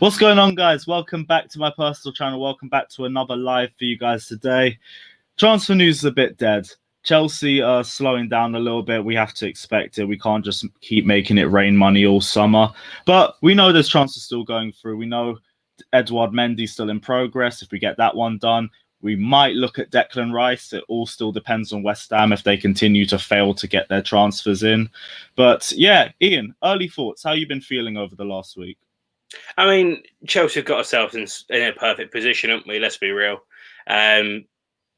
What's going on, guys? Welcome back to my personal channel. Welcome back to another live for you guys today. Transfer news is a bit dead. Chelsea are slowing down a little bit. We have to expect it. We can't just keep making it rain money all summer. But we know there's transfers still going through. We know Edouard Mendy's still in progress. If we get that one done, we might look at Declan Rice. It all still depends on West Ham if they continue to fail to get their transfers in. But yeah, Ian, early thoughts. How you been feeling over the last week? I mean, Chelsea have got ourselves in a perfect position, haven't we? Let's be real.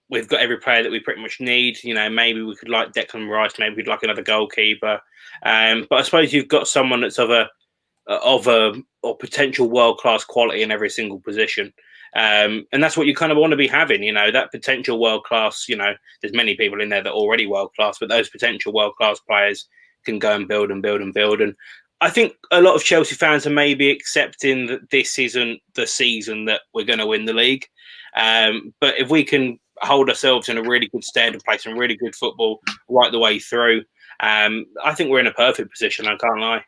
We've got every player that we pretty much need. You know, maybe we could like Declan Rice, maybe we'd like another goalkeeper. But I suppose you've got someone that's of a potential world-class quality in every single position. And that's what you kind of want to be having, you know, that potential world-class, you know, there's many people in there that are already world-class, but those potential world-class players can go and build and build and build. And I think a lot of Chelsea fans are maybe accepting that this isn't the season that we're going to win the league. But if we can hold ourselves in a really good stead and play some really good football right the way through, I think we're in a perfect position, I can't lie.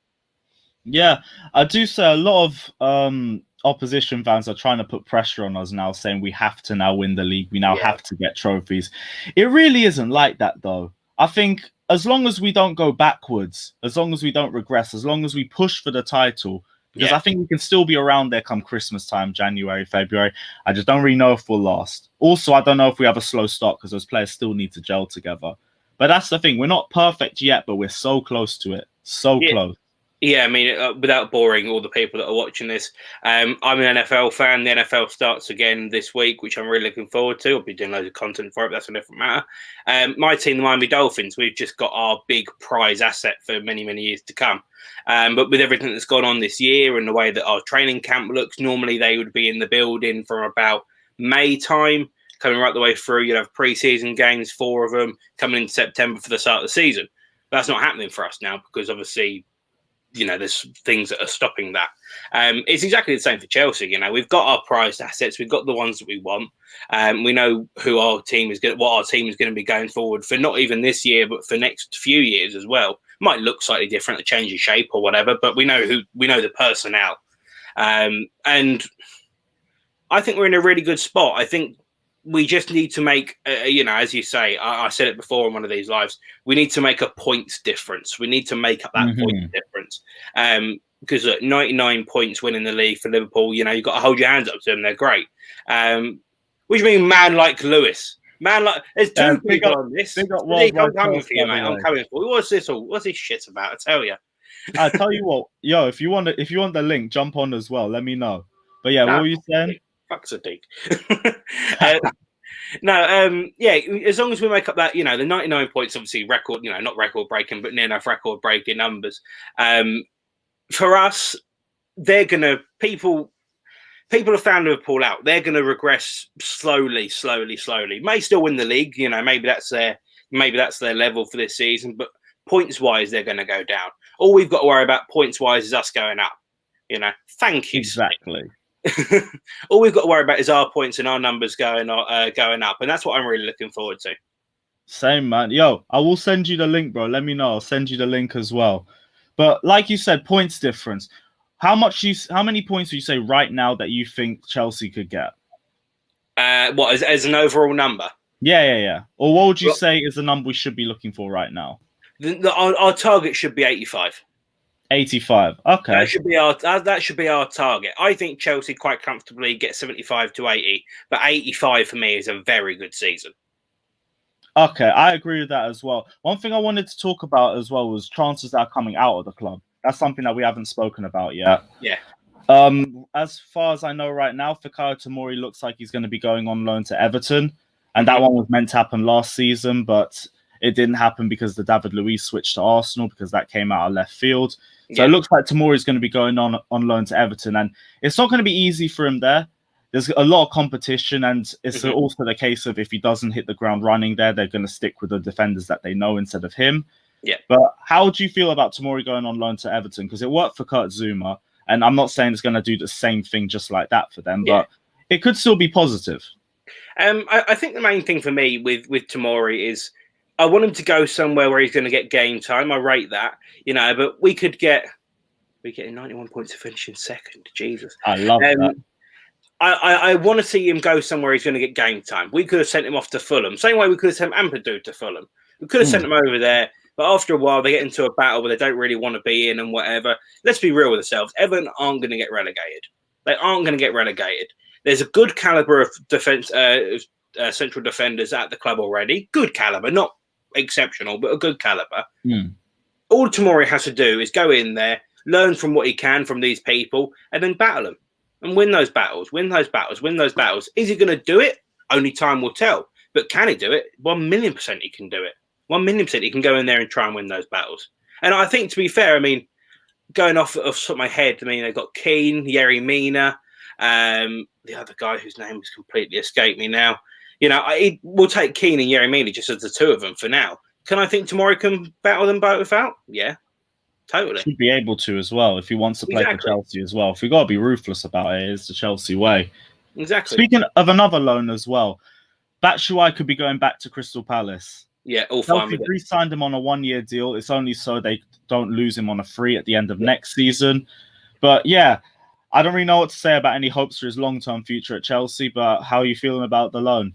Yeah, I do say a lot of opposition fans are trying to put pressure on us now, saying we have to now win the league. We now have to get trophies. It really isn't like that, though. I think as long as we don't go backwards, as long as we don't regress, as long as we push for the title, because I think we can still be around there come Christmas time, January, February. I just don't really know if we'll last. Also, I don't know if we have a slow start because those players still need to gel together. But that's the thing. We're not perfect yet, but we're so close to it. So close. Yeah, I mean, without boring all the people that are watching this, I'm an NFL fan. The NFL starts again this week, which I'm really looking forward to. I'll be doing loads of content for it, but that's a different matter. My team, the Miami Dolphins, we've just got our big prize asset for many, many years to come. But with everything that's gone on this year and the way that our training camp looks, normally they would be in the building from about May time, coming right the way through. You'd have pre-season games, 4 of them, coming in September for the start of the season. That's not happening for us now because obviously, you know, there's things that are stopping that. It's exactly the same for Chelsea. You know, we've got our prized assets. We've got the ones that we want. We know who our team is what our team is going to be going forward for, not even this year, but for next few years as well. Might look slightly different, a change of shape or whatever, but we know the personnel. And I think we're in a really good spot. I think we just need to make, you know, as you say, I said it before on one of these lives, we need to make a points difference. We need to make up that point difference. Because look, 99 points winning the league for Liverpool, you know, you've got to hold your hands up to them. They're great. What do you mean, man like Lewis? Man like, there's two people on this. I'm coming for you, mate. I'm coming for you. What's this shit about? I tell you. I tell you what, yo, if you want the link, jump on as well. Let me know. But yeah, what were you saying? Fuck's a dick. Yeah, as long as we make up that, you know, the 99 points, obviously record, you know, not record breaking, but near enough record breaking numbers. For us, they're gonna people have found Liverpool out. They're gonna regress slowly. May still win the league, you know, maybe that's their level for this season, but points wise, they're gonna go down. All we've got to worry about points wise is us going up. You know, thank you. Exactly. All we've got to worry about is our points and our numbers going up, and that's what I'm really looking forward to. Same, man. Yo, I will send you the link, bro. Let me know. I'll send you the link as well. But like you said, points difference. How many points do you say right now that you think Chelsea could get? What as an overall number? Yeah. Or what would you say is the number we should be looking for right now? Our target should be 85. 85. Okay. That should be our target. I think Chelsea quite comfortably get 75 to 80, but 85 for me is a very good season. Okay, I agree with that as well. One thing I wanted to talk about as well was transfers that are coming out of the club. That's something that we haven't spoken about yet. Yeah. As far as I know right now, Fikayo Tomori looks like he's going to be going on loan to Everton, and that one was meant to happen last season, but it didn't happen because the David Luiz switched to Arsenal because that came out of left field. So it looks like Tomori is going to be going on loan to Everton, and it's not going to be easy for him there. There's a lot of competition, and it's also the case of if he doesn't hit the ground running there, they're going to stick with the defenders that they know instead of him. Yeah. But how do you feel about Tomori going on loan to Everton? Because it worked for Kurt Zouma, and I'm not saying it's going to do the same thing just like that for them, but it could still be positive. I think the main thing for me with Tomori is I want him to go somewhere where he's going to get game time. I rate that, you know, but we could get We're getting 91 points to finish in second. Jesus. I love that. I want to see him go somewhere he's going to get game time. We could have sent him off to Fulham. Same way we could have sent Ampadu to Fulham. We could have sent him over there. But after a while, they get into a battle where they don't really want to be in and whatever. Let's be real with ourselves. Everton aren't going to get relegated. They aren't going to get relegated. There's a good calibre of defence, central defenders at the club already. Good calibre, not exceptional, but a good calibre. All Tomori has to do is go in there, learn from what he can from these people, and then battle them. And win those battles, win those battles, win those battles. Is he going to do it? Only time will tell. But can he do it? 1,000,000% he can do it. 1,000,000% he can go in there and try and win those battles. And I think, to be fair, I mean, going off of my head, I mean, they've got Keane, Yerry Mina, the other guy whose name has completely escaped me now. You know, we'll take Keane and Yerry Mina just as the two of them for now. Can I think Tomori can battle them both out? Yeah, totally. Should be able to as well if he wants to play for Chelsea as well. If we've got to be ruthless about it, it's the Chelsea way. Exactly. Speaking of another loan as well, Batshuayi could be going back to Crystal Palace. Yeah, all fine. Chelsea re-signed him on a 1-year deal. It's only so they don't lose him on a free at the end of next season. But yeah, I don't really know what to say about any hopes for his long-term future at Chelsea. But how are you feeling about the loan?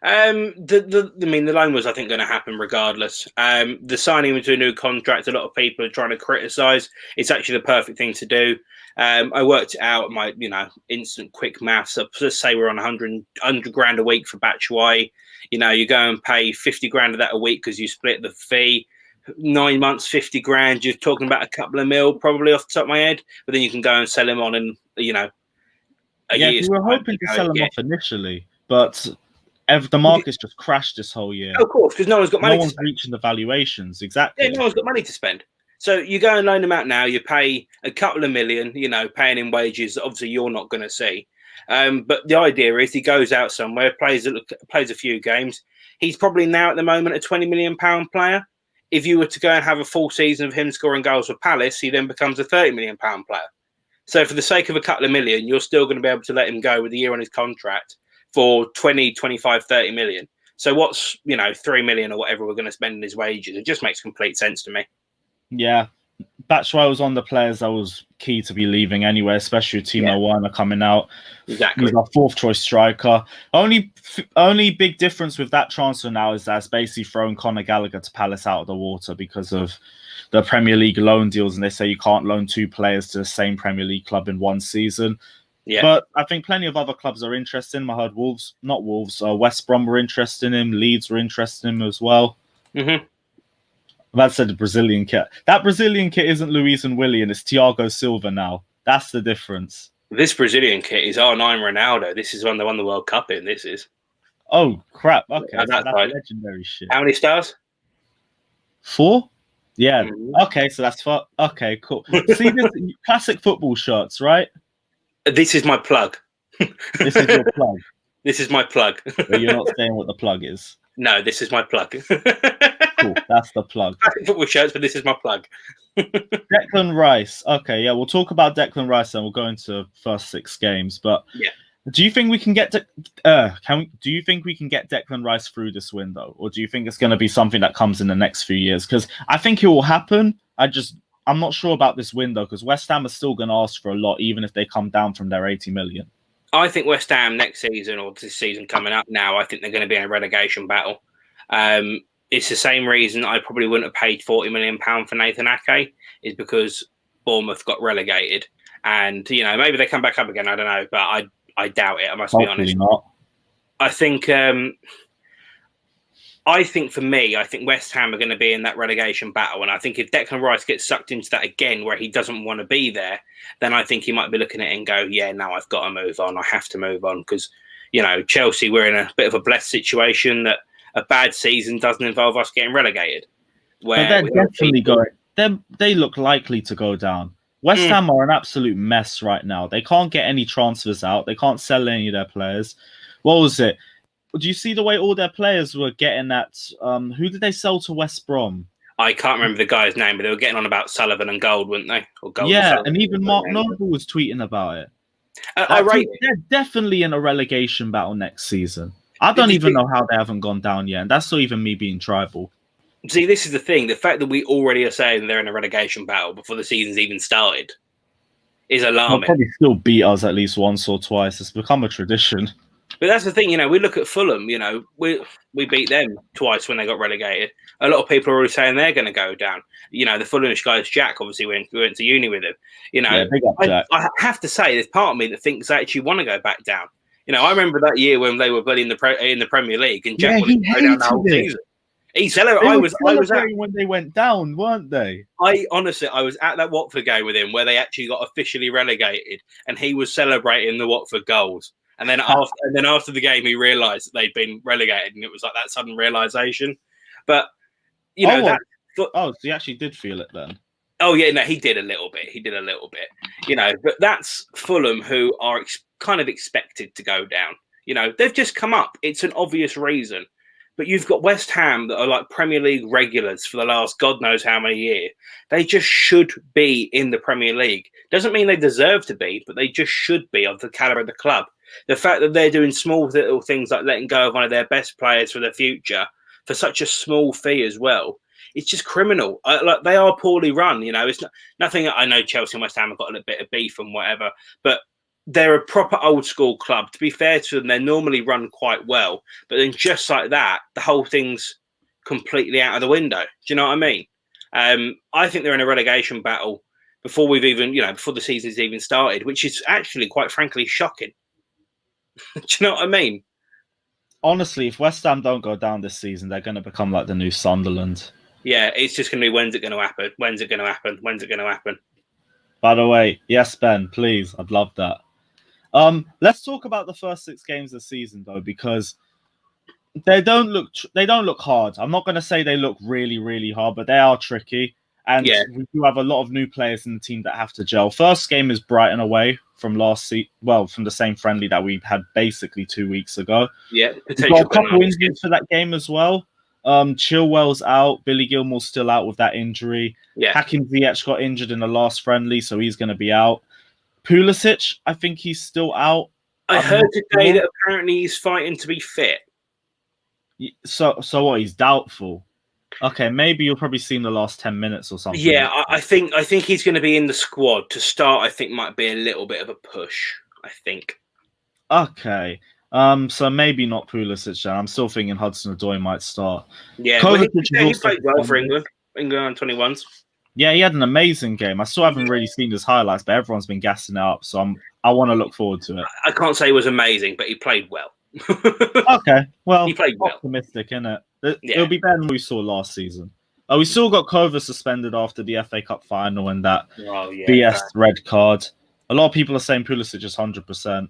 The loan was, I think, going to happen regardless. The signing into a new contract, a lot of people are trying to criticise. It's actually the perfect thing to do. I worked out my, instant quick maths. Let's say we're on 100 grand a week for Batshuayi. You go and pay 50 grand of that a week because you split the fee. 9 months, 50 grand. You're talking about a couple of mil, probably off the top of my head. But then you can go and sell him on, and a year. We were hoping to sell him off initially, but the market's just crashed this whole year. Of course, because no one's got money. No one's reaching the valuations. Exactly. Yeah, no one's got money to spend. So you go and loan him out now. You pay a couple of million. Paying him wages that obviously you're not going to see. But the idea is he goes out somewhere, plays a few games. He's probably now at the moment a £20 million player. If you were to go and have a full season of him scoring goals for Palace, he then becomes a £30 million player. So for the sake of a couple of million, you're still going to be able to let him go with a year on his contract for 20, 25, 30 million. So what's, 3 million or whatever we're going to spend in his wages? It just makes complete sense to me. Yeah. Batshuayi was on the players that was key to be leaving anyway, especially with Timo Werner coming out. Exactly. He's our fourth choice striker. Only big difference with that transfer now is that's basically thrown Conor Gallagher to Palace out of the water because of the Premier League loan deals, and they say you can't loan two players to the same Premier League club in one season. Yeah. But I think plenty of other clubs are interested in him. I heard West Brom were interested in him. Leeds were interested in him as well. Mm-hmm. That said, the Brazilian kit. That Brazilian kit isn't Luis and Willie, and it's Thiago Silva now. That's the difference. This Brazilian kit is R9 Ronaldo. This is one they won the World Cup in. This is. Oh, crap. Okay. That's legendary shit. How many stars? 4? Yeah. Mm-hmm. Okay, so that's 4. Okay, cool. See, this classic football shirts, right? This is my plug. This is your plug. This is my plug. But you're not saying what the plug is. No, this is my plug. Cool, that's the plug. Football shirts, but this is my plug. Declan Rice. Okay, yeah, we'll talk about Declan Rice and we'll go into first 6 games. But yeah, do you think we can get do you think we can get Declan Rice through this window, or do you think it's going to be something that comes in the next few years? Because I think it will happen. I'm not sure about this window because West Ham are still going to ask for a lot, even if they come down from their 80 million. I think West Ham next season, or this season coming up now, I think they're going to be in a relegation battle. It's the same reason I probably wouldn't have paid £40 million for Nathan Ake, is because Bournemouth got relegated. And, maybe they come back up again, I don't know, but I doubt it, I must be honest. Not. I think for me, I think West Ham are going to be in that relegation battle. And I think if Declan Rice gets sucked into that again, where he doesn't want to be there, then I think he might be looking at it and go, yeah, now I've got to move on. I have to move on because, Chelsea, we're in a bit of a blessed situation that a bad season doesn't involve us getting relegated. But they're definitely going. They look likely to go down. West Ham are an absolute mess right now. They can't get any transfers out. They can't sell any of their players. What was it? Do you see the way all their players were getting at? Who did they sell to West Brom? I can't remember the guy's name, but they were getting on about Sullivan and Gold, weren't they? Or Gold and even Mark Noble was tweeting about it. They're definitely in a relegation battle next season. I don't even know how they haven't gone down yet, and that's not even me being tribal. See, this is the thing. The fact that we already are saying they're in a relegation battle before the season's even started is They'll alarming. probably still beat us at least once or twice. It's become a tradition. But that's the thing, we look at Fulham, we beat them twice when they got relegated. A lot of people are already saying they're going to go down. The Fulhamish guys, Jack, obviously we went to uni with him. Yeah, big up, Jack. I have to say, there's part of me that thinks they actually want to go back down. I remember that year when they were in the Premier League and Jack wanted to go down the whole season. He celebrated. I was at when they went down, weren't they? I was at that Watford game with him where they actually got officially relegated, and he was celebrating the Watford goals. And then after the game, he realised that they'd been relegated, and it was like that sudden realisation. But so he actually did feel it then. Oh yeah, no, he did a little bit. But that's Fulham, who are kind of expected to go down. They've just come up. It's an obvious reason. But you've got West Ham that are like Premier League regulars for the last God knows how many years. They just should be in the Premier League. Doesn't mean they deserve to be, but they just should be of the calibre of the club. The fact that they're doing small little things like letting go of one of their best players for the future for such a small fee as well, it's just criminal. They are poorly run. It's nothing. I know Chelsea and West Ham have got a little bit of beef and whatever, but they're a proper old school club. To be fair to them, they're normally run quite well. But then just like that, the whole thing's completely out of the window. Do you know what I mean? I think they're in a relegation battle before we've even, before the season's even started, which is actually quite frankly shocking. Do you know what I mean? Honestly, if West Ham don't go down this season, they're going to become like the new Sunderland. Yeah, it's just going to be, when's it going to happen? When's it going to happen? When's it going to happen? By the way, yes, Ben, please. I'd love that. Let's talk about the first 6 games of the season, though, because they don't look hard. I'm not going to say they look really, really hard, but they are tricky. And we do have a lot of new players in the team that have to gel. First game is Brighton away from from the same friendly that we had basically 2 weeks ago. Yeah, we've got a couple injuries for that game as well. Chilwell's out. Billy Gilmore's still out with that injury. Yeah. Hakim Ziyech got injured in the last friendly, so he's going to be out. Pulisic, I think he's still out. I heard today that apparently he's fighting to be fit. So what? He's doubtful. Okay, maybe you'll probably see in the last 10 minutes or something. Yeah, I think he's going to be in the squad to start. I think might be a little bit of a push. I think. Okay. So maybe not Pulisic then. I'm still thinking Hudson-Odoi might start. Yeah, he played well for England. England 21s. Yeah, he had an amazing game. I still haven't really seen his highlights, but everyone's been gassing it up, so I want to look forward to it. I can't say he was amazing, but he played well. Okay, well, he played well. Optimistic, innit? It'll be better than we saw last season. We still got Kova suspended after the FA Cup final and that BS red card. A lot of people are saying Pulisic is 100%.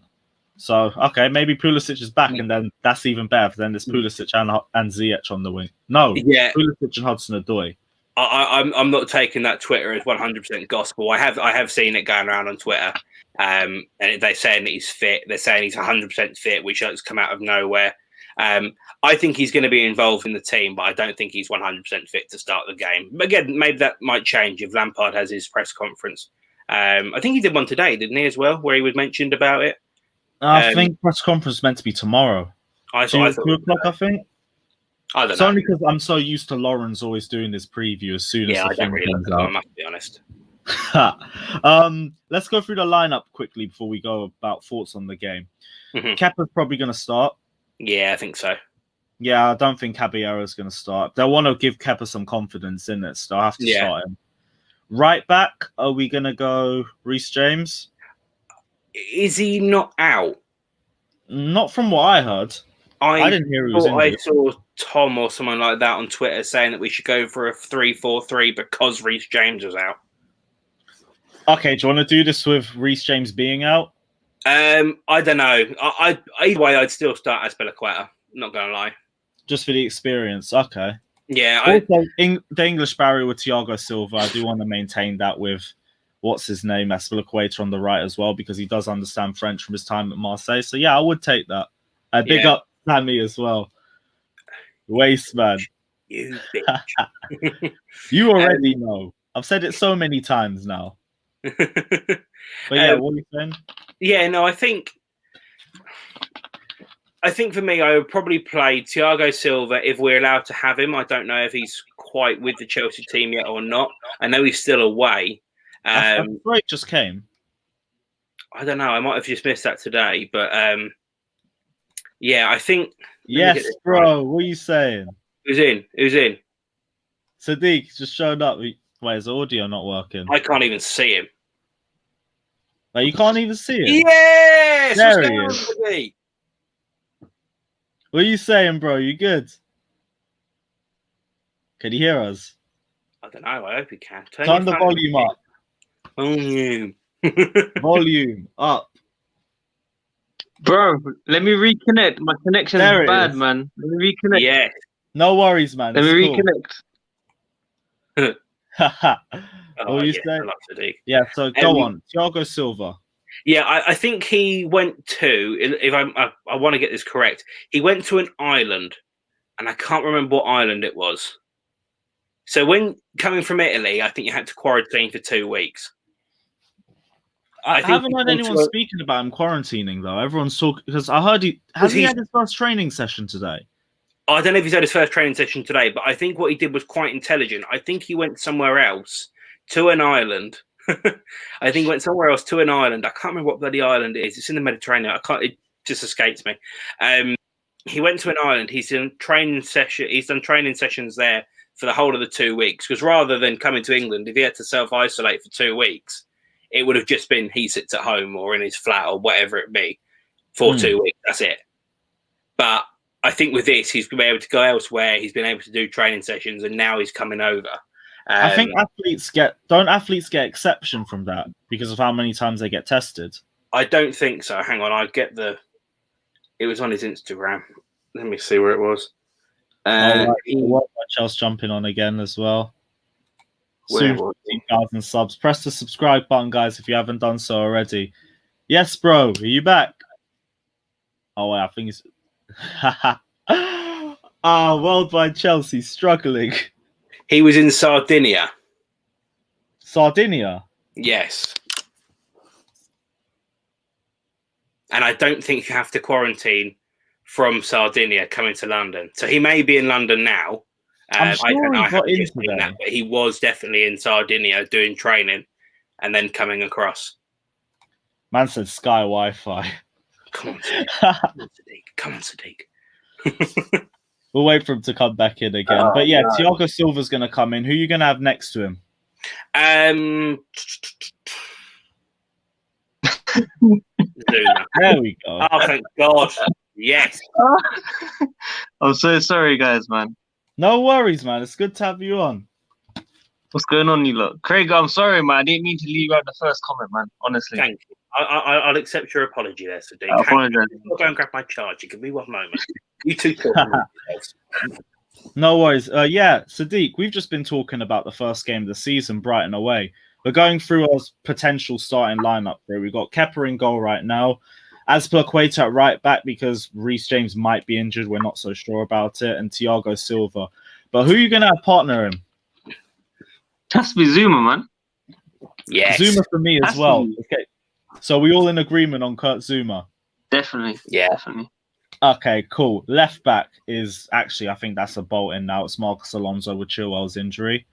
So, okay, maybe Pulisic is back, and then that's even better. Then there's Pulisic and Ziyech on the wing. No, Pulisic and Hudson-Odoi. I'm not taking that Twitter as 100% gospel. I have seen it going around on Twitter, and they're saying that he's fit. They're saying he's 100% fit, which has come out of nowhere. I think he's going to be involved in the team, but I don't think he's 100% fit to start the game. But again, maybe that might change if Lampard has his press conference. I think he did one today, didn't he, as well, where he was mentioned about it? I think press conference is meant to be tomorrow. I thought 2 o'clock, I think. I don't know. It's only because I'm so used to Lawrence always doing this preview as soon as the film comes out. I must be honest. Let's go through the lineup quickly before we go about thoughts on the game. Mm-hmm. Kepa's probably going to start. Yeah, I think so. Yeah, I don't think Caballero's going to start. They'll want to give Kepa some confidence in it, so I'll have to start him. Right back, are we going to go Reece James? Is he not out? Not from what I heard. I didn't hear he was injured. I saw Tom or someone like that on Twitter saying that we should go for a 3-4-3 because Reece James was out. Okay, do you want to do this with Reece James being out? I don't know. Either way, I'd still start Azpilicueta. Not going to lie. Just for the experience. Okay. Yeah. Also, the English barrier with Thiago Silva, I do want to maintain that with, what's his name, Azpilicueta on the right as well, because he does understand French from his time at Marseille. So, yeah, I would take that. Big up Sammy as well. Waste, man. You bitch. You already know. I've said it so many times now. But yeah, what are you saying? Yeah, no, I think for me, I would probably play Thiago Silva if we're allowed to have him. I don't know if he's quite with the Chelsea team yet or not. I know he's still away. I thought it just came. I don't know. I might have just missed that today, but yeah, I think. Yes, bro. What are you saying? Who's in? Who's in? Sadiq just showed up. Wait, is the audio not working? I can't even see him. Like, you can't even see him? Yes! There What's he going on, is. Sadiq? What are you saying, bro? You good? Can you hear us? I don't know. I hope you can. Turn the volume up. Volume. Volume up. Bro, let me reconnect. My connection's bad, man. Let me reconnect. Yeah. No worries, man. Let me reconnect. What you say? Yeah, so go on. Thiago Silva. Yeah, I think he went to, if I want to get this correct, he went to an island, and I can't remember what island it was. So when coming from Italy, I think you had to quarantine for 2 weeks. I haven't heard anyone speaking about him quarantining, though. Everyone's talking, because I heard he had his first training session today. I don't know if he's had his first training session today, but I think what he did was quite intelligent. I think he went somewhere else to an island. I think he went somewhere else to an island. I can't remember what bloody island it is. It's in the Mediterranean. It just escapes me. He went to an island. He's done training sessions there for the whole of the 2 weeks. Because rather than coming to England, if he had to self-isolate for 2 weeks, it would have just been he sits at home or in his flat or whatever it be for 2 weeks. That's it. But I think with this, he's been able to go elsewhere. He's been able to do training sessions, and now he's coming over. I think athletes get exception from that because of how many times they get tested? I don't think so. Hang on, it was on his Instagram. Let me see where it was. Chelsea jumping on again as well. Where Soon 15,000 subs. Press the subscribe button, guys, if you haven't done so already. Yes, bro. Are you back? Oh, I think it's worldwide Chelsea struggling. He was in Sardinia. Sardinia? Yes. And I don't think you have to quarantine from Sardinia coming to London. So he may be in London now. I'm sure I don't know. he got into that, but he was definitely in Sardinia doing training and then coming across. Man said Sky Wi-Fi. Come on, Sadiq. Come on, Sadiq. We'll wait for him to come back in again. But yeah, Thiago Silva's going to come in. Who are you going to have next to him? Zuma. There we go. Oh, thank God. Yes. I'm so sorry, guys, man. No worries, man. It's good to have you on. What's going on, you lot? Craig, I'm sorry, man. I didn't mean to leave out the first comment, man. Honestly. Thank you. I'll accept your apology there, Sadiq. I apologize. I'll go and grab my charger. Give me 1 moment. You two talk. No worries. Yeah, Sadiq, we've just been talking about the first game of the season, Brighton away. We're going through our potential starting lineup here. We've got Kepa in goal right now. Azpilicueta at right back because Reece James might be injured. We're not so sure about it. And Thiago Silva. But who are you going to have partner him? Has to be Zuma, man. Yes. Zuma for me as well. Okay. So we all in agreement on Kurt Zuma? Definitely. Yeah. Definitely. Okay, cool. Left back is actually, I think that's a bolt in now. It's Marcus Alonso with Chilwell's injury.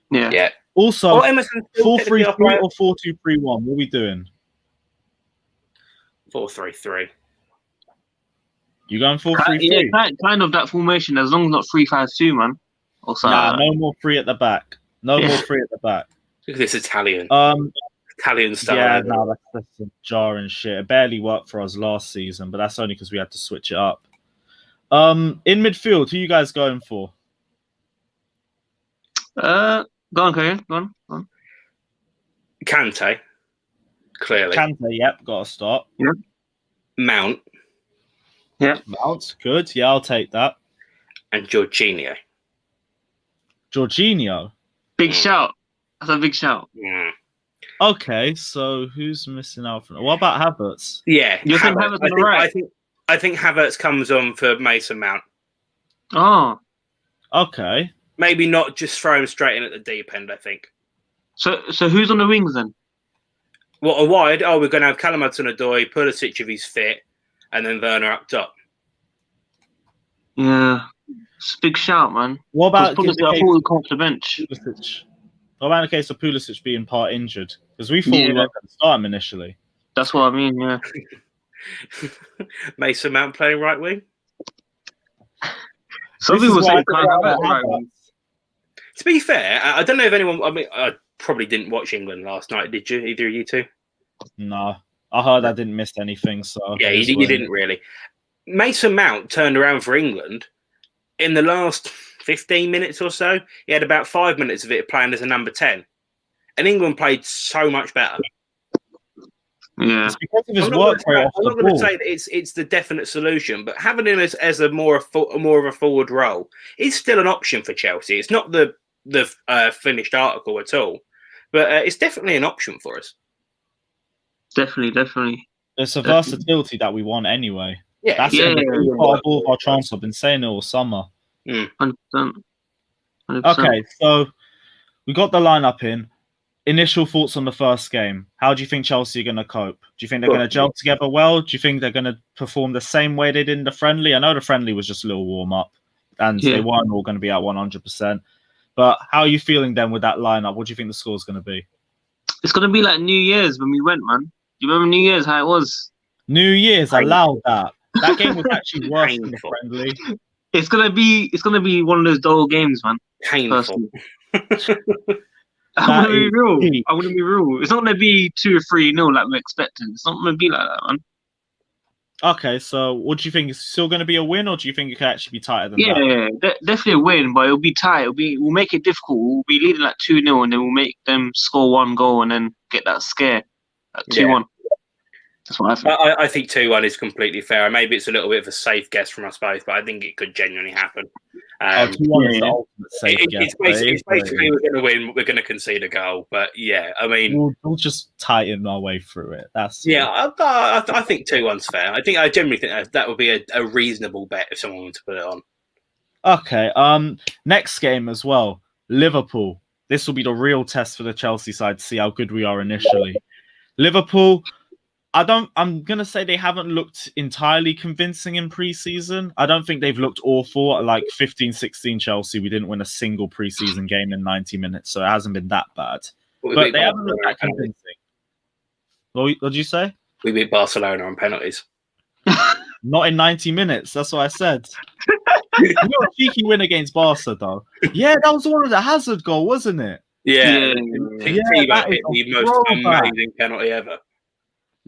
Yeah. Yeah. Also, 4-3-3 or 4-2-3-1. What are we doing? 4-3-3. You going 4-3-3? Yeah, kind of that formation, as long as not 3-5-2, man. Or nah, no more 3 at the back. No more 3 at the back. Look at this Italian. Italian style. Yeah, no, that's some jarring shit. It barely worked for us last season, but that's only because we had to switch it up. In midfield, who are you guys going for? Go on, Karen. Go on. Kante. Clearly. Kante, yep, got to start. Yep. Mount. Yeah. Mount, good. Yeah, I'll take that. And Jorginho. Jorginho? Big shout. That's a big shout. Yeah. Okay, so who's missing out from? What about Havertz? Yeah, you think Havertz on the right? I think Havertz comes on for Mason Mount. Oh, okay. Maybe not just throw him straight in at the deep end. I think. So who's on the wings then? What, a wide? Oh, we're going to have Callum Hudson-Odoi, Pulisic if he's fit, and then Werner up top. Yeah. It's a big shout, man. What about Because the I case thought we of come off the bench. Pulisic? What about the case of Pulisic being part injured? Because we thought we Yeah. weren't going to start him initially. That's what I mean, yeah. Mason Mount playing right wing. Some This is people say why I he can't have don't it have right that. wing. To be fair, I don't know if anyone. I mean, I probably didn't watch England last night. Did you? Either of you two? No, I heard I didn't miss anything. So Yeah, you didn't really. Mason Mount turned around for England in the last 15 minutes or so. He had about 5 minutes of it playing as a number 10, and England played so much better. Yeah. It's because of his I'm not work rate off the going to ball. say that it's the definite solution, but having him as a more of a forward role is still an option for Chelsea. It's not the finished article at all, but it's definitely an option for us. Definitely. It's a versatility that we want anyway. Yeah, That's yeah, it. yeah, Part of all of our transfer. I've been saying it all summer. 100%. Okay, so we got the lineup in. Initial thoughts on the first game. How do you think Chelsea are going to cope? Do you think they're going to gel together well? Do you think they're going to perform the same way they did in the friendly? I know the friendly was just a little warm-up, and they weren't all going to be at 100%. But how are you feeling then with that lineup? What do you think the score's going to be? It's going to be like New Year's when we went, man. Do you remember New Year's, how it was? New Year's, allowed that. That game was actually worse than the friendly. It's gonna be one of those dull games, man. Painful. I want to be real. It's not gonna be 2 or 3-0 like we're expecting. It's not gonna be like that, man. Okay, so what do you think? Is still going to be a win, or do you think it could actually be tighter than that? Yeah, definitely a win, but it'll be tight. We'll make it difficult. We'll be leading like 2-0, and then we'll make them score 1 goal, and then get that scare at 2-1. That's what I think. I think 2-1 is completely fair. Maybe it's a little bit of a safe guess from us both, but I think it could genuinely happen. 2-1 is the ultimate safe guess. It's basically we're going to win, we're going to concede a goal. But yeah, I mean, we'll just tighten our way through it. I think 2-1's fair. I generally think that would be a reasonable bet if someone wanted to put it on. Okay. Next game as well, Liverpool. This will be the real test for the Chelsea side to see how good we are initially. Liverpool. I'm going to say they haven't looked entirely convincing in pre-season. I don't think they've looked awful. Like 15-16 Chelsea, we didn't win a single pre-season game in 90 minutes, so it hasn't been that bad. But they haven't looked that convincing. What did you say? We beat Barcelona on penalties. Not in 90 minutes. That's what I said. We got a cheeky win against Barca, though. Yeah, that was the one of the Hazard goal, wasn't it? Yeah. That hit the most amazing penalty ever.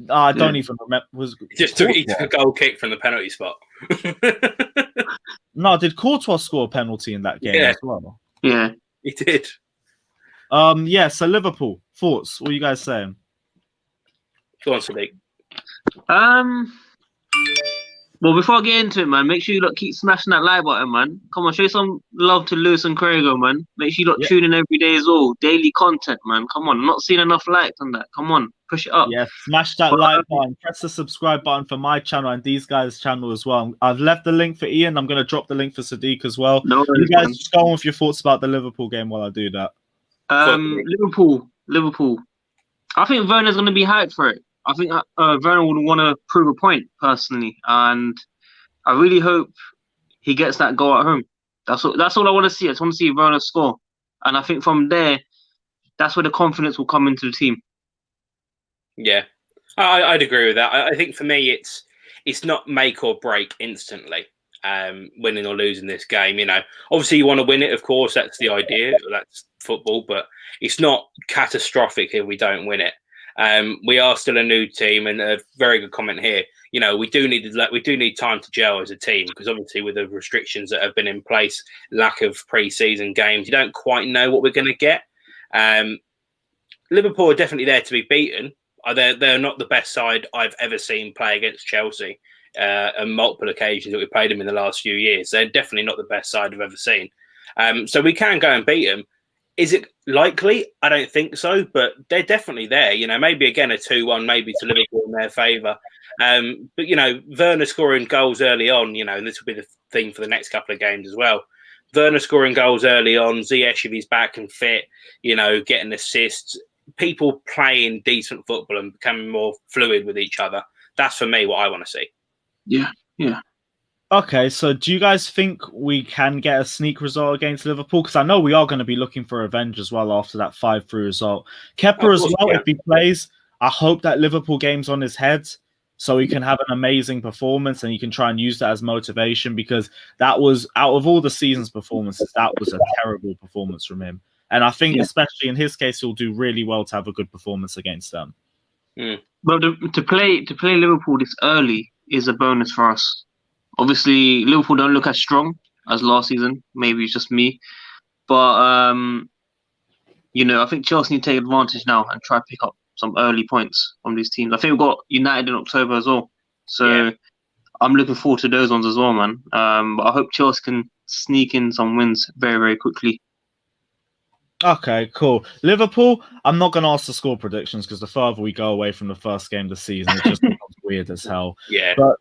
I don't even remember. He took a goal kick from the penalty spot. No, did Courtois score a penalty in that game as well? Yeah, he did. So Liverpool, thoughts? What are you guys saying? Go on, Sadiq. Well, before I get into it, man, make sure you keep smashing that like button, man. Come on, show some love to Lewis and Crago, man. Make sure you tune in every day as well. Daily content, man. Come on, I'm not seeing enough likes on that. Come on, push it up. Yeah, smash that like button. Press the subscribe button for my channel and these guys' channel as well. I've left the link for Ian. I'm going to drop the link for Sadiq as well. No, you guys just go on with your thoughts about the Liverpool game while I do that. Liverpool. I think Werner's going to be hyped for it. I think Werner would want to prove a point personally, and I really hope he gets that goal at home. That's all I want to see. I just want to see Werner score, and I think from there, that's where the confidence will come into the team. Yeah, I'd agree with that. I think for me, it's not make or break instantly. Winning or losing this game, obviously you want to win it. Of course, that's the idea. That's football, but it's not catastrophic if we don't win it. We are still a new team, and a very good comment here. We do need time to gel as a team, because obviously with the restrictions that have been in place, lack of pre-season games, you don't quite know what we're going to get. Liverpool are definitely there to be beaten. They're not the best side I've ever seen play against Chelsea on multiple occasions that we played them in the last few years. They're definitely not the best side I've ever seen. So we can go and beat them. Is it likely? I don't think so, but they're definitely there. Maybe again a 2-1, maybe to Liverpool in their favour. But Werner scoring goals early on, and this will be the thing for the next couple of games as well. Werner scoring goals early on, Ziyech if he's back and fit, getting assists, people playing decent football and becoming more fluid with each other. That's for me what I want to see. Yeah. Okay, so do you guys think we can get a sneak result against Liverpool? Because I know we are going to be looking for revenge as well after that 5-3 result. Kepa as well, if he plays, I hope that Liverpool game's on his head so he can have an amazing performance and he can try and use that as motivation, because that was, out of all the season's performances, that was a terrible performance from him. And I think, especially in his case, he'll do really well to have a good performance against them. Well, to play Liverpool this early is a bonus for us. Obviously, Liverpool don't look as strong as last season. Maybe it's just me. But, I think Chelsea need to take advantage now and try to pick up some early points from these teams. I think we've got United in October as well. So I'm looking forward to those ones as well, man. But I hope Chelsea can sneak in some wins very, very quickly. Okay, cool. Liverpool, I'm not going to ask the score predictions because the further we go away from the first game of the season, it just becomes weird as hell. Yeah. But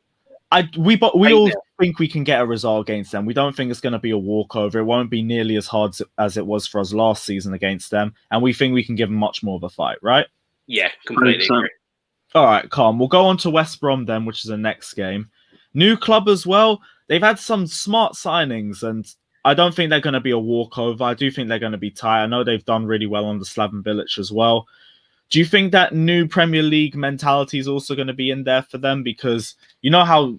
we all think we can get a result against them. We don't think it's going to be a walkover. It won't be nearly as hard as it was for us last season against them. And we think we can give them much more of a fight, right? Yeah, completely agree. All right, calm. We'll go on to West Brom then, which is the next game. New club as well. They've had some smart signings, and I don't think they're going to be a walkover. I do think they're going to be tight. I know they've done really well on the Slaven Bilic as well. Do you think that new Premier League mentality is also going to be in there for them? Because you know how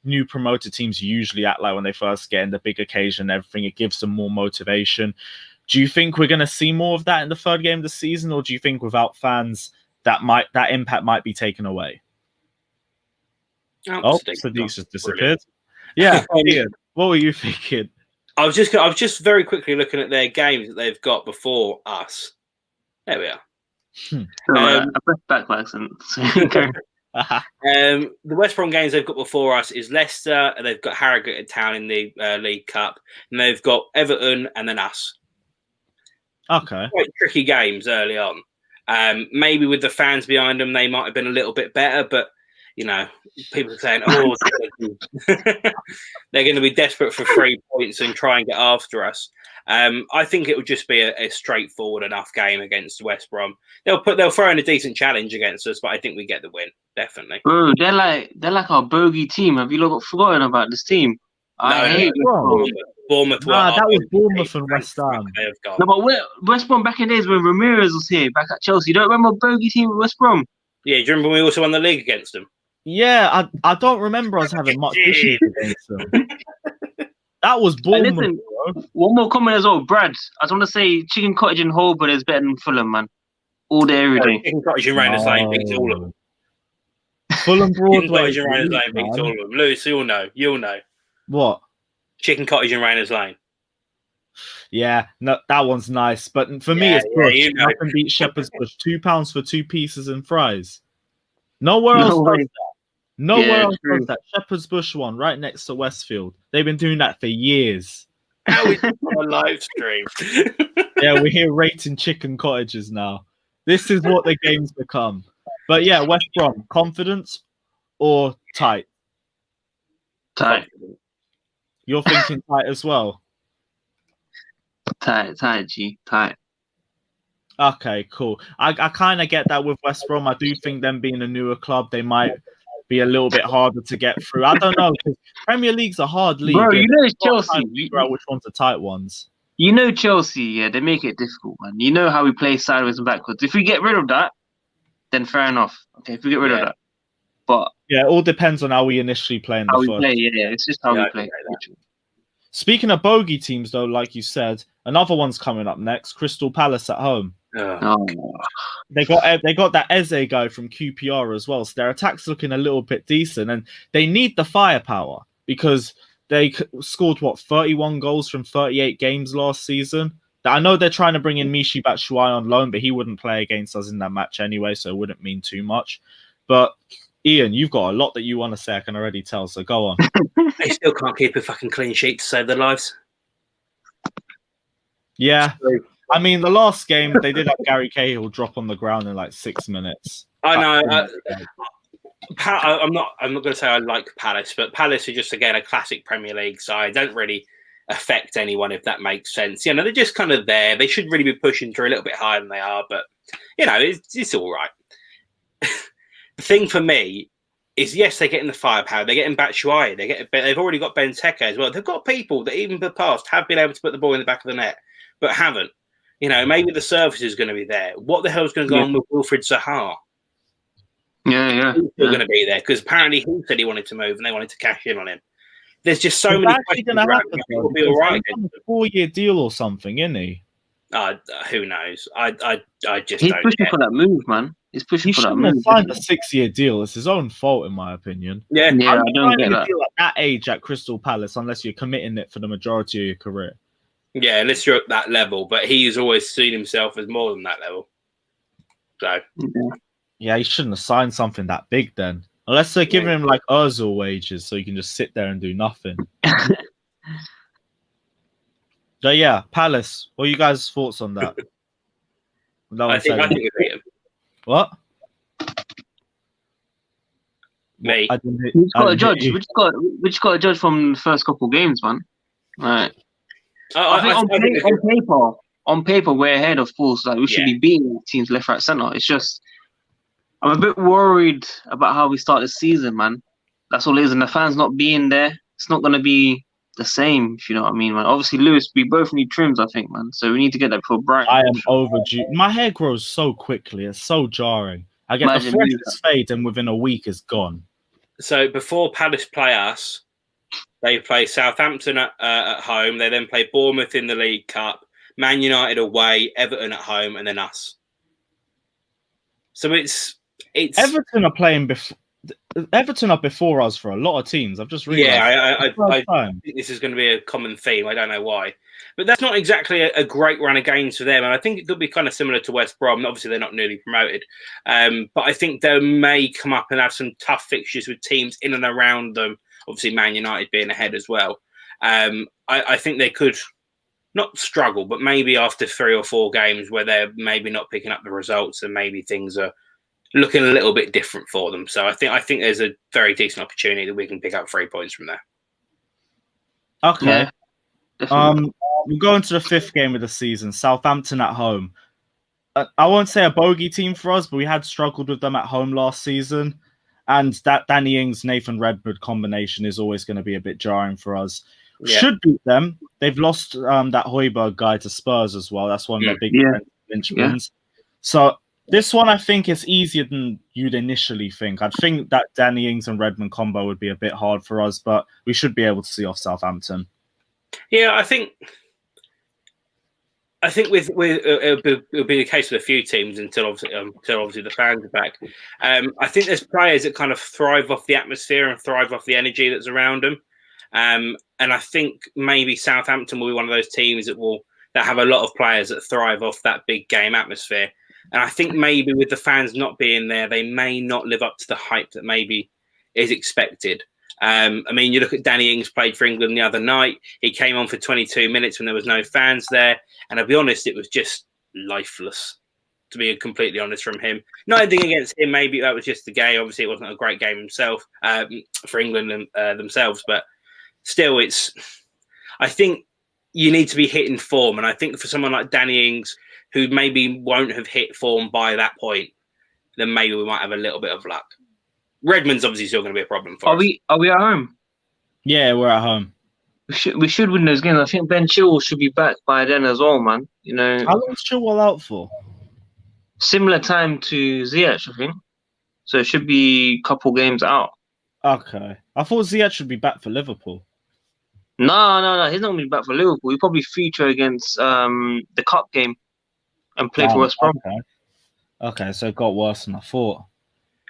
new promoted teams usually act like when they first get in the big occasion and everything, it gives them more motivation. Do you think we're going to see more of that in the third game of the season, or do you think without fans that impact might be taken away? Sadiq's just disappeared. Yeah, Ian, what were you thinking? I was just very quickly looking at their games that they've got before us. There we are. I pressed back by accident. The West Brom games they've got before us is Leicester, and they've got Harrogate Town in the League Cup, and they've got Everton and then us. Okay. Quite tricky games early on. Maybe with the fans behind them, they might have been a little bit better, but people are saying, "Oh, they're going to be desperate for 3 points and try and get after us." I think it would just be a straightforward enough game against West Brom. They'll throw in a decent challenge against us, but I think we get the win definitely. Bro, they're like our bogey team. Have you lot forgotten about this team? I hate Bournemouth. That was Bournemouth and West Ham. No, but West Brom back in the days when Ramirez was here, back at Chelsea. You don't remember bogey team with West Brom? Yeah, do you remember we also won the league against them? Yeah, I don't remember us having much issues against them. That was Bournemouth. Listen, one more comment as well, Brad. I just want to say Chicken Cottage and Holborn is better than Fulham, man. All day, every day. Chicken Cottage and Rangers Lane beats all of them. Fulham Broadway. Chicken Cottage and Rangers Lane beats all of them. Lewis, you'll know. What? Chicken Cottage and Rangers Lane. Yeah, no, that one's nice. But for me, it's Bush. Nothing beats Shepherd's Bush. £2 for 2 pieces and fries. Nowhere else does that. Nowhere else does that. Shepherd's Bush one, right next to Westfield. They've been doing that for years. How is it on a live stream? Yeah, we're here rating chicken cottages now. This is what the game's become. But yeah, West Brom, confidence or tight? Tight. You're thinking tight as well? Tight, G. Tight. Okay, cool. I kind of get that with West Brom. I do think them being a newer club, they might be a little bit harder to get through. I don't know, because Premier League's a hard league. Bro, you know it's Chelsea. Figure out which ones are tight ones. You know Chelsea, yeah, they make it difficult, man. You know how we play sideways and backwards. If we get rid of that, then fair enough. Okay, if we get rid of that. But yeah, it all depends on how we initially play in the first. It's just how we play. Speaking of bogey teams, though, like you said, another one's coming up next. Crystal Palace at home. They got that Eze guy from QPR as well, so their attack's looking a little bit decent, and they need the firepower because they scored 31 goals from 38 games last season. I know they're trying to bring in Michy Batshuayi on loan, but he wouldn't play against us in that match anyway, so it wouldn't mean too much. But Ian, you've got a lot that you want to say, I can already tell, so go on. They still can't keep a fucking clean sheet to save their lives. Yeah. I mean, the last game, they did have Gary Cahill drop on the ground in like 6 minutes. I know. I'm not going to say I like Palace, but Palace are just, again, a classic Premier League side. Don't really affect anyone, if that makes sense. You know, they're just kind of there. They should really be pushing through a little bit higher than they are, but, you know, it's all right. The thing for me is yes, they're getting the firepower, they're getting Batshuayi, they've already got Benteke as well. They've got people that even in the past have been able to put the ball in the back of the net, but haven't. Maybe the service is going to be there. What the hell is going to go on with Wilfried Zaha? Yeah. He's still going to be there because apparently he said he wanted to move and they wanted to cash in on him. There's just so many questions. He'll be all right. He's on a 4-year deal or something, isn't he? Who knows? I just He's don't pushing care. for that move, man. He's pushing for that move. He signed a 6-year deal. It's his own fault, in my opinion. Yeah, I don't get that. Deal at that age at Crystal Palace, unless you're committing it for the majority of your career. Yeah, unless you're at that level. But he's always seen himself as more than that level. So yeah, he shouldn't have signed something that big then. Unless they're giving him like Ozil wages, so he can just sit there and do nothing. So yeah, Palace. What are you guys' thoughts on that? I think we beat him. What? Me. We just got to judge from the first couple of games, man. Right. I think on paper, we're ahead, of course. Like we should be beating teams left, right, centre. It's just I'm a bit worried about how we start the season, man. That's all it is, and the fans not being there, it's not going to be the same, if you know what I mean, man. Obviously, Lewis, we both need trims, I think, man. So we need to get that before Brighton. I am overdue. My hair grows so quickly. It's so jarring. I get the freshest fade, and within a week, it's gone. So before Palace play us, they play Southampton at home. They then play Bournemouth in the League Cup, Man United away, Everton at home, and then us. So it's Everton are playing before. Everton are before us for a lot of teams. I've just realized. Yeah, I think this is going to be a common theme. I don't know why, but that's not exactly a great run of games for them. And I think it could be kind of similar to West Brom. Obviously, they're not newly promoted, but I think they may come up and have some tough fixtures with teams in and around them. Obviously, Man United being ahead as well. I think they could not struggle, but maybe after 3 or 4 games where they're maybe not picking up the results and maybe things are looking a little bit different for them. So I think there's a very decent opportunity that we can pick up 3 points from there. Okay. We'll go into the 5th game of the season, Southampton at home. I won't say a bogey team for us, but we had struggled with them at home last season. And that Danny Ings, Nathan Redmond combination is always going to be a bit jarring for us. Yeah. Should beat them. They've lost that Højbjerg guy to Spurs as well. That's one of the big linchpins. So this one, I think, is easier than you'd initially think. I'd think that Danny Ings and Redmond combo would be a bit hard for us, but we should be able to see off Southampton. Yeah, I think it'll be the case with a few teams until obviously the fans are back. I think there's players that kind of thrive off the atmosphere and thrive off the energy that's around them. And I think maybe Southampton will be one of those teams that have a lot of players that thrive off that big game atmosphere. And I think maybe with the fans not being there, they may not live up to the hype that maybe is expected. I mean, you look at Danny Ings played for England the other night. He came on for 22 minutes when there was no fans there. And I'll be honest, it was just lifeless, to be completely honest from him. Not anything against him. Maybe that was just the game. Obviously, it wasn't a great game himself for England themselves. But still, I think you need to be hitting form. And I think for someone like Danny Ings, who maybe won't have hit form by that point, then maybe we might have a little bit of luck. Redmond's obviously still going to be a problem for us. Are we at home? Yeah, we're at home. We should win those games. I think Ben Chilwell should be back by then as well, man. You know, how long is Chilwell out for? Similar time to Ziyech, I think. So it should be a couple games out. Okay, I thought Ziyech should be back for Liverpool. No. He's not going to be back for Liverpool. He'll probably feature against the cup game and play for West Brom. Okay, so it got worse than I thought.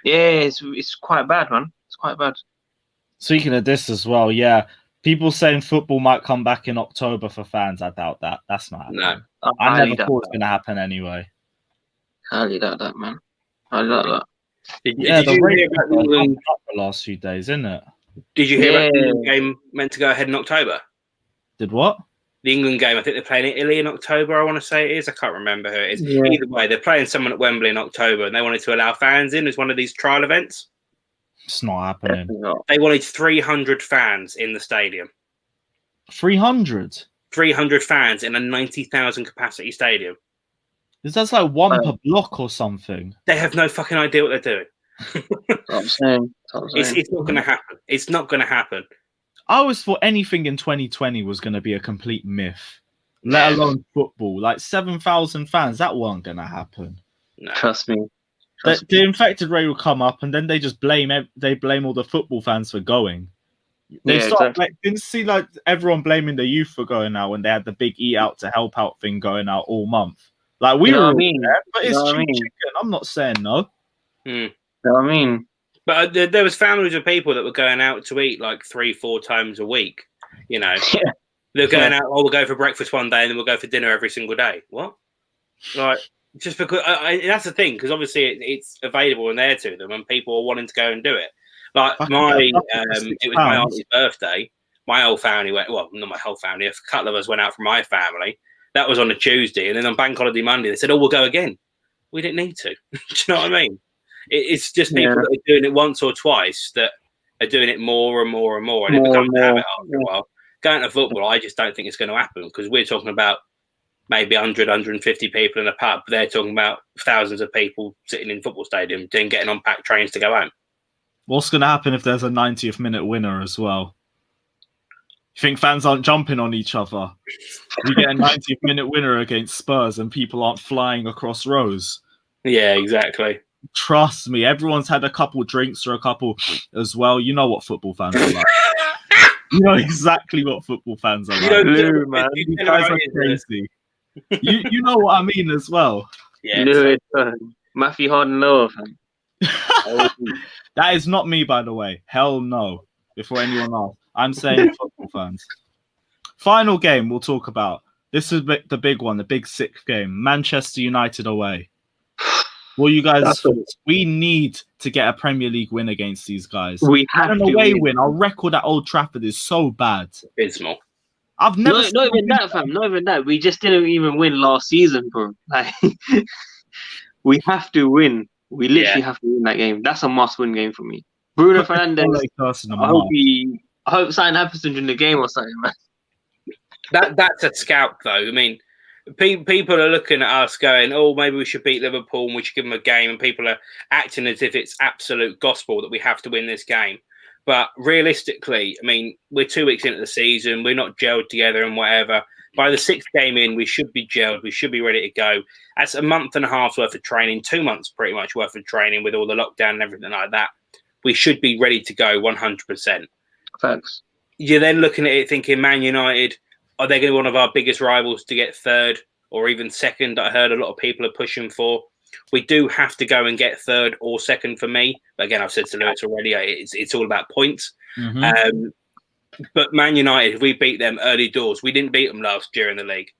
Yeah, it's quite bad, man. It's quite bad. Speaking of this as well, yeah. People saying football might come back in October for fans. I doubt that. That's not happening. No. I never thought it was going to happen anyway. Highly doubt that, man. I doubt that. Did you hear about the last few days, isn't it? Did you hear about the England game meant to go ahead in October? Did what? The England game. I think they're playing Italy in October, I want to say it is. I can't remember who it is. Yeah. Either way, they're playing someone at Wembley in October, and they wanted to allow fans in as one of these trial events. It's not happening. They wanted 300 fans in the stadium. 300? 300 fans in a 90,000 capacity stadium. That's like one per block or something. They have no fucking idea what they're doing. I'm saying. It's not going to happen. It's not going to happen. I always thought anything in 2020 was going to be a complete myth, let alone football. Like 7,000 fans, that wasn't going to happen. No. Trust me. The infected rate will come up, and then they just blame all the football fans for going. Didn't see like everyone blaming the youth for going out when they had the big eat out to help out thing going out all month. Like we were all there, but it's cheap chicken. I'm not saying no. You know what I mean? But there was families of people that were going out to eat like 3-4 times a week. You know, they're going out. Oh, we'll go for breakfast one day, and then we'll go for dinner every single day. What? Like just because that's the thing, because obviously it's available and there to them, and people are wanting to go and do it. Like it was my auntie's birthday. My whole family went. Well, not my whole family. A couple of us went out from my family. That was on a Tuesday, and then on Bank Holiday Monday, they said, "Oh, we'll go again." We didn't need to. Do you know what I mean? It's just people that are doing it once or twice that are doing it more and more and more, and it becomes a habit after a while. Going to football, I just don't think it's going to happen, because we're talking about maybe 100, 150 people in a pub. They're talking about thousands of people sitting in football stadium, getting on packed trains to go home. What's going to happen if there's a 90th minute winner as well? You think fans aren't jumping on each other? We get a 90th minute winner against Spurs and people aren't flying across rows. Yeah, exactly. Trust me, everyone's had a couple drinks or a couple as well. You know what football fans are like. You know exactly what football fans are like. Man. You guys are crazy. You know what I mean as well. Yeah, Matthew Harden Lower, fam. That is not me, by the way. Hell no. Before anyone asks, I'm saying football fans. Final game we'll talk about. This is the big one, the big sixth game. Manchester United away. Well, you guys, we need to get a Premier League win against these guys. We have an away win. Our record at Old Trafford is so bad. Abysmal. I've never. Not even that, fam. Not even that. We just didn't even win last season, bro. Like, we have to win. We literally have to win that game. That's a must-win game for me. Bruno Fernandes. I hope something happens during the game or something, man. That's a scalp, though. I mean, people are looking at us going, "Oh, maybe we should beat Liverpool and we should give them a game," and people are acting as if it's absolute gospel that we have to win this game. But realistically, I mean, we're 2 weeks into the season. We're not gelled together and whatever. By the sixth game in, we should be gelled. We should be ready to go. That's a month and a half's worth of training, 2 months pretty much worth of training with all the lockdown and everything like that. We should be ready to go 100%. Thanks. You're then looking at it thinking, Man United, are they going to be one of our biggest rivals to get third or even second? I heard a lot of people are pushing for. We do have to go and get third or second for me. But again, I've said to Lewis already, it's all about points. Mm-hmm. But Man United, if we beat them early doors, we didn't beat them last year in the league.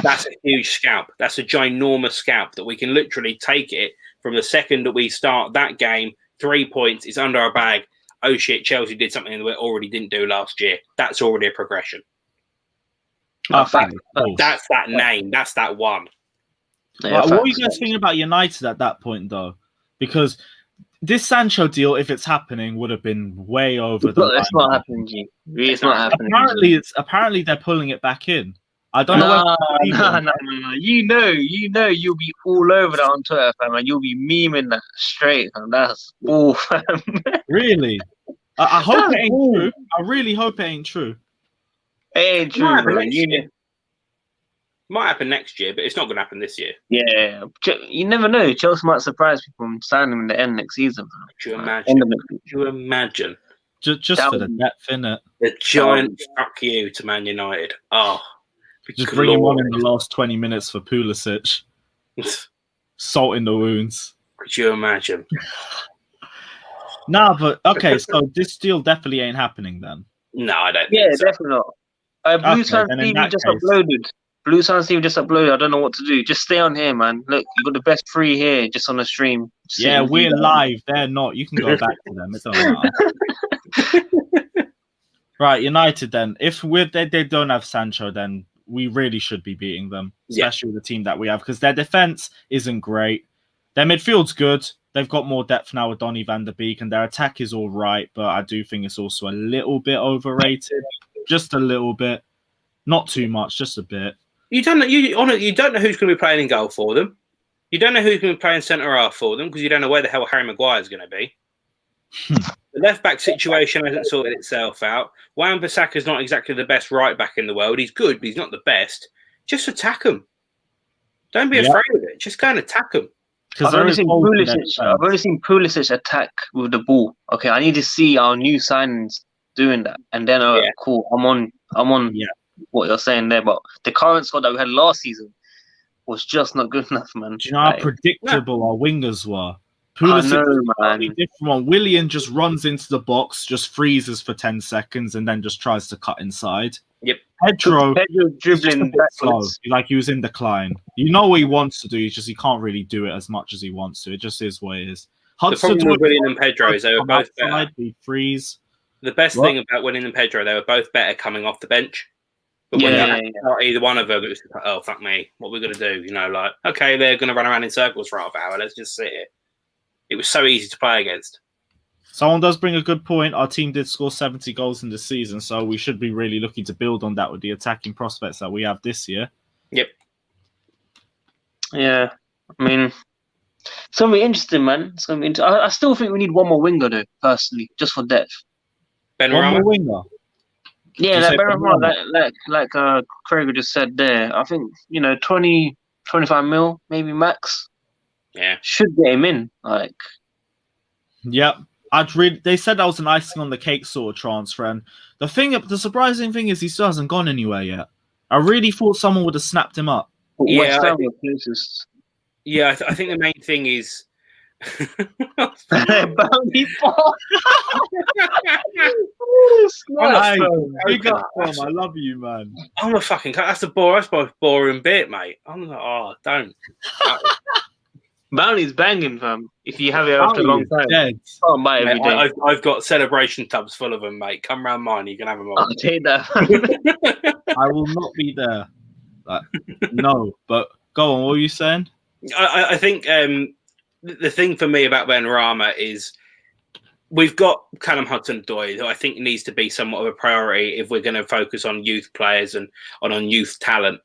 That's a huge scalp. That's a ginormous scalp that we can literally take it from the second that we start that game. 3 points, it's under our bag. Oh shit, Chelsea did something that we already didn't do last year. That's already a progression. That's that name. That's that one. Yeah, what are you guys thinking about United at that point, though? Because this Sancho deal, if it's happening, would have been way over the line. It's not happening, G. It's not happening. Apparently they're pulling it back in. I don't know. No. You know, you'll be all over that on Twitter, fam, and you'll be memeing that straight, fam. That's all, fam. Really? I hope it ain't true. I really hope it ain't true. It ain't true, bro. Might happen next year, but it's not going to happen this year. Yeah, you never know. Chelsea might surprise people and sign them in the end next season. Could you imagine? Just for the depth, innit? The giant fuck you to Man United. Oh, just bring him on in the last 20 minutes for Pulisic. Salt in the wounds. Could you imagine? Nah, but okay, so this deal definitely ain't happening then. No, I don't. Yeah, definitely not. Blue Sun TV just uploaded. Blue Sun TV just uploaded. I don't know what to do. Just stay on here, man. Look, you got the best free here, just on the stream. Yeah, we're live. They're not. You can go back to them. It don't matter. Right, United then. If they don't have Sancho, then we really should be beating them, especially with the team that we have, because their defense isn't great. Their midfield's good. They've got more depth now with Donny van der Beek, and their attack is all right, but I do think it's also a little bit overrated. Just a little bit. Not too much, just a bit. You don't know who's going to be playing in goal for them. You don't know who's going to be playing centre half for them because you don't know where the hell Harry Maguire's going to be. The left-back situation hasn't sorted itself out. Wan-Bissaka's not exactly the best right-back in the world. He's good, but he's not the best. Just attack him. Don't be afraid of it. Just go and attack him. I've only seen Pulisic attack with the ball. Okay, I need to see our new signings doing that, and then cool. I'm on what you're saying there. But the current squad that we had last season was just not good enough, man. Do you know how predictable our wingers were? Pulisic is a different one. Willian just runs into the box, just freezes for 10 seconds, and then just tries to cut inside. Yep. Pedro dribbling slow, like he was in decline. You know what he wants to do, he can't really do it as much as he wants to. It just is what it is. The problem with Willian and Pedro is they were both better. Freeze. The best thing about Willian and Pedro, they were both better coming off the bench. But when either one of them, it was like, oh, fuck me, what are we going to do? You know, like, okay, they're going to run around in circles for half an hour. Let's just sit here. It was so easy to play against. Someone does bring a good point. Our team did score 70 goals in this season, so we should be really looking to build on that with the attacking prospects that we have this year. Yep. Yeah, I mean, it's going to be interesting, man. It's going to be interesting. I still think we need one more winger, though, personally, just for depth. One more winger? Yeah, like Benrahma, like Craig just said there. I think, 20, 25 mil, maybe max. Yeah. Should get him in, like. Yep. They said that was an icing on the cake sort of transfer, and the surprising thing is he still hasn't gone anywhere yet. I really thought someone would have snapped him up. Yeah, I think the main thing is Bounty Ball. I love you, man. I'm a fucking cut. That's the most boring bit, mate. I'm like, oh, don't. Bounty's banging, fam. If you have it after a long time, can't buy every day. I've got celebration tubs full of them, mate. Come round mine, you can have them all. I'll take that. I will not be there. No, but go on. What were you saying? I think the thing for me about Benrahma is we've got Callum Hudson-Odoi, who I think needs to be somewhat of a priority if we're going to focus on youth players and on youth talent.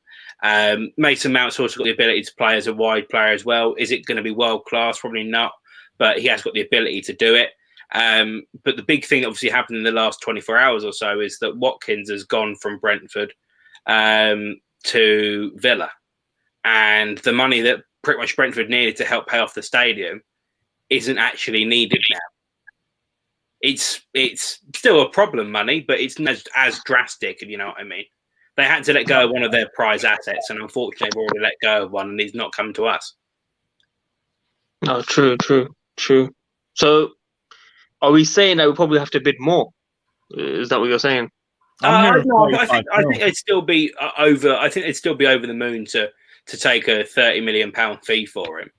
Mason Mount's also got the ability to play as a wide player as well. Is it going to be world class? Probably not, but he has got the ability to do it. But the big thing that obviously happened in the last 24 hours or so is that Watkins has gone from Brentford to Villa, and the money that pretty much Brentford needed to help pay off the stadium isn't actually needed now. It's still a problem money, but it's not as drastic, if you know what I mean. They had to let go of one of their prize assets, and unfortunately, they've already let go of one, and he's not come to us. Oh, true. So, are we saying that we probably have to bid more? Is that what you're saying? No, I think it'd still be over. I think it'd still be over the moon to take a £30 million fee for him.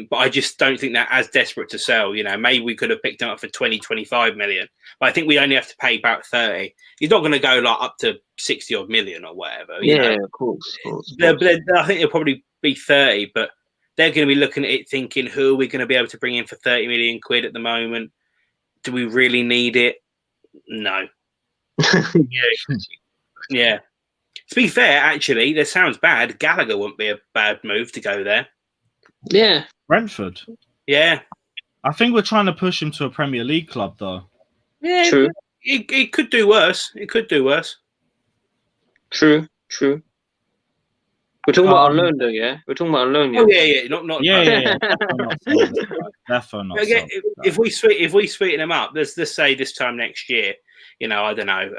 But I just don't think they're as desperate to sell. Maybe we could have picked him up for 20, 25 million. But I think we only have to pay about 30. He's not going to go like up to 60 odd million or whatever. Of course. I think it'll probably be 30, but they're going to be looking at it thinking, who are we going to be able to bring in for 30 million quid at the moment? Do we really need it? No. Yeah. To be fair, actually, this sounds bad. Gallagher wouldn't be a bad move to go there. Yeah. Brentford. Yeah. I think we're trying to push him to a Premier League club, though. Yeah. True. It could do worse. True. We're talking about on loan, though, yeah? We're talking about on loan, yeah? Oh, yeah. Not. Yeah. Definitely not. If we sweeten him up, let's say this time next year, I don't know.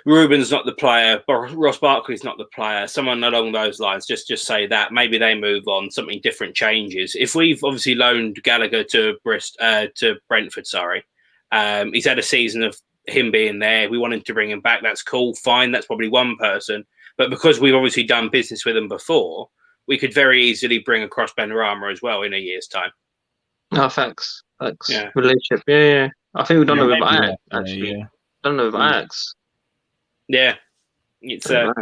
Ruben's not the player. Ross Barkley's not the player. Someone along those lines. Just say that. Maybe they move on. Something different changes. If we've obviously loaned Gallagher to Brentford, he's had a season of him being there. We wanted to bring him back. That's cool. Fine. That's probably one person. But because we've obviously done business with him before, we could very easily bring across Benrahma as well in a year's time. Oh, thanks. Yeah. Relationship. Yeah. I think we've done it with Ajax, actually. Yeah. Done it with Ajax. Yeah, it's going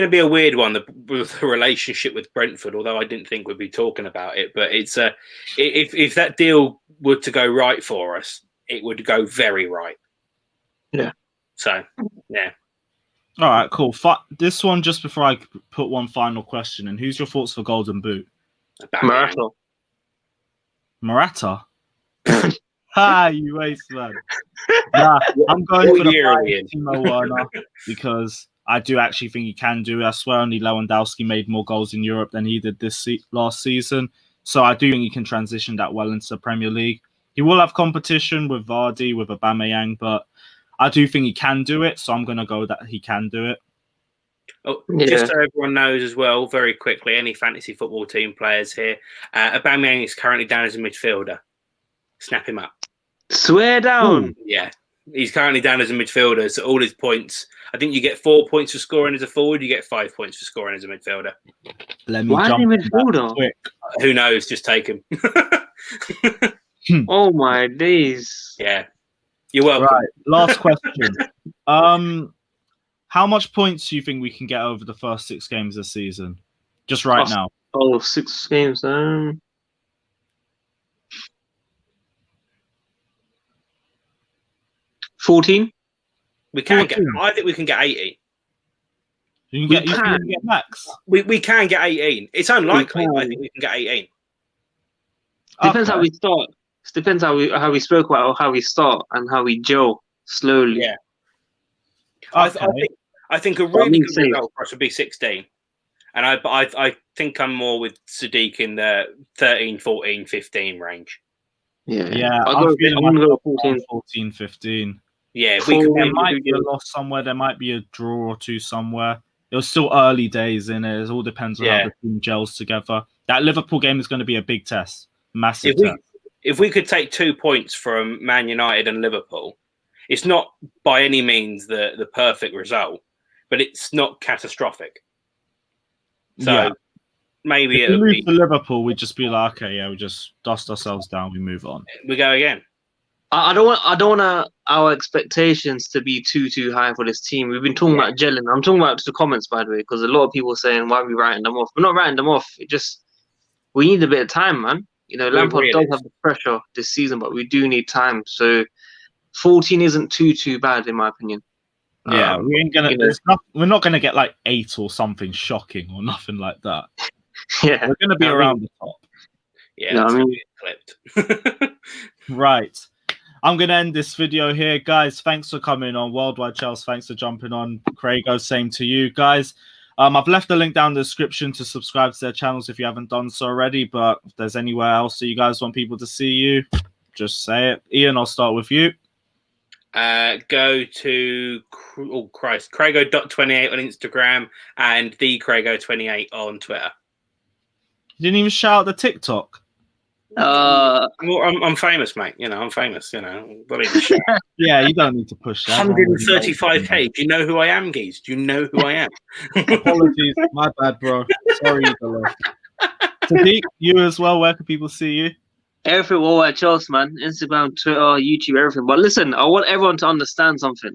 to be a weird one, the relationship with Brentford. Although I didn't think we'd be talking about it, but it's if that deal were to go right for us, it would go very right. Yeah. So yeah. All right, cool. This one, just before I put one final question in, who's your thoughts for Golden Boot? Marshall. Morata. You waste, man. Nah, I'm going for the Timo Werner because I do actually think he can do it. I swear only Lewandowski made more goals in Europe than he did this last season. So I do think he can transition that well into the Premier League. He will have competition with Vardy, with Aubameyang, but I do think he can do it. So I'm going to go that he can do it. Oh, just so everyone knows as well, very quickly, any fantasy football team players here, Aubameyang is currently down as a midfielder. Snap him up. Swear down. Ooh, yeah. He's currently down as a midfielder, so all his points, I think you get 4 points for scoring as a forward, you get 5 points for scoring as a midfielder. Why jump is he midfielder? Quick. Who knows? Just take him. Oh my days. Yeah. You're welcome. Right. Last question. How much points do you think we can get over the first 6 games of the season? Just right now. 6 games. 14. We can 14. I think we can get 18. You can get max. We can get 18. It's unlikely. I think we can get 18. Depends how we start. It depends how we spoke about how we start and how we gel slowly. Yeah. Okay. I think a really good result for us would be 16. And I think I'm more with Sadiq in the 13, 14, 15 range. Yeah. I'm going to go 14, 15. Yeah, there might be a loss somewhere. There might be a draw or two somewhere. It was still early days in it. It all depends on how the team gels together. That Liverpool game is going to be a big test. Massive test. If we could take 2 points from Man United and Liverpool, it's not by any means the perfect result, but it's not catastrophic. So maybe if we lose to Liverpool, we'd just be like, okay, we just dust ourselves down, we move on. We go again. I don't want our expectations to be too high for this team. We've been talking about gelling. I'm talking about the comments, by the way, because a lot of people are saying, why are we writing them off? We're not writing them off. We need a bit of time, man. Lampard does have the pressure this season, but we do need time. So 14 isn't too bad, in my opinion. Yeah, we ain't gonna. We're not gonna get like 8 or something shocking or nothing like that. Yeah, we're gonna be around the top. Yeah, clipped. Right. I'm going to end this video here. Guys, thanks for coming on. Worldwide Chelsea, thanks for jumping on. Craigo, same to you guys. I've left the link down in the description to subscribe to their channels if you haven't done so already. But if there's anywhere else that you guys want people to see you, just say it. Ian, I'll start with you. Go to, Craigo.28 on Instagram and the Craigo28 on Twitter. You didn't even shout out the TikTok. I'm famous, mate. I'm famous. Yeah, you don't need to push that. 135k. Do you know who I am, Geese? Do you know who I am? Apologies, my bad, bro. Sorry, Sadiq, you as well. Where can people see you? Everything, Worldwide Chelsea, man. Instagram, Twitter, YouTube, everything. But listen, I want everyone to understand something.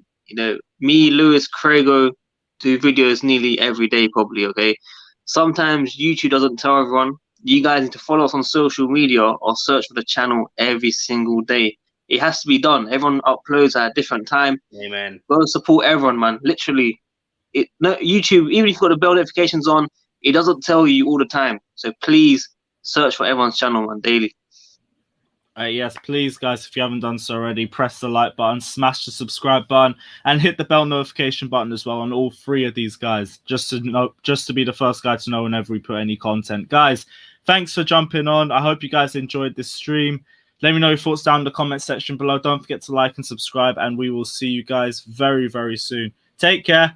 Me, Lewis, Craigo do videos nearly every day, probably. Okay. Sometimes YouTube doesn't tell everyone. You guys need to follow us on social media or search for the channel every single day. It has to be done. Everyone uploads at a different time. Amen. Go support everyone, man. Literally, YouTube, even if you've got the bell notifications on, it doesn't tell you all the time. So please search for everyone's channel, man, daily. Yes, please, guys, if you haven't done so already, press the like button, smash the subscribe button, and hit the bell notification button as well on all 3 of these guys, just to be the first guy to know whenever we put any content. Guys, thanks for jumping on. I hope you guys enjoyed this stream. Let me know your thoughts down in the comment section below. Don't forget to like and subscribe, and we will see you guys very, very soon. Take care.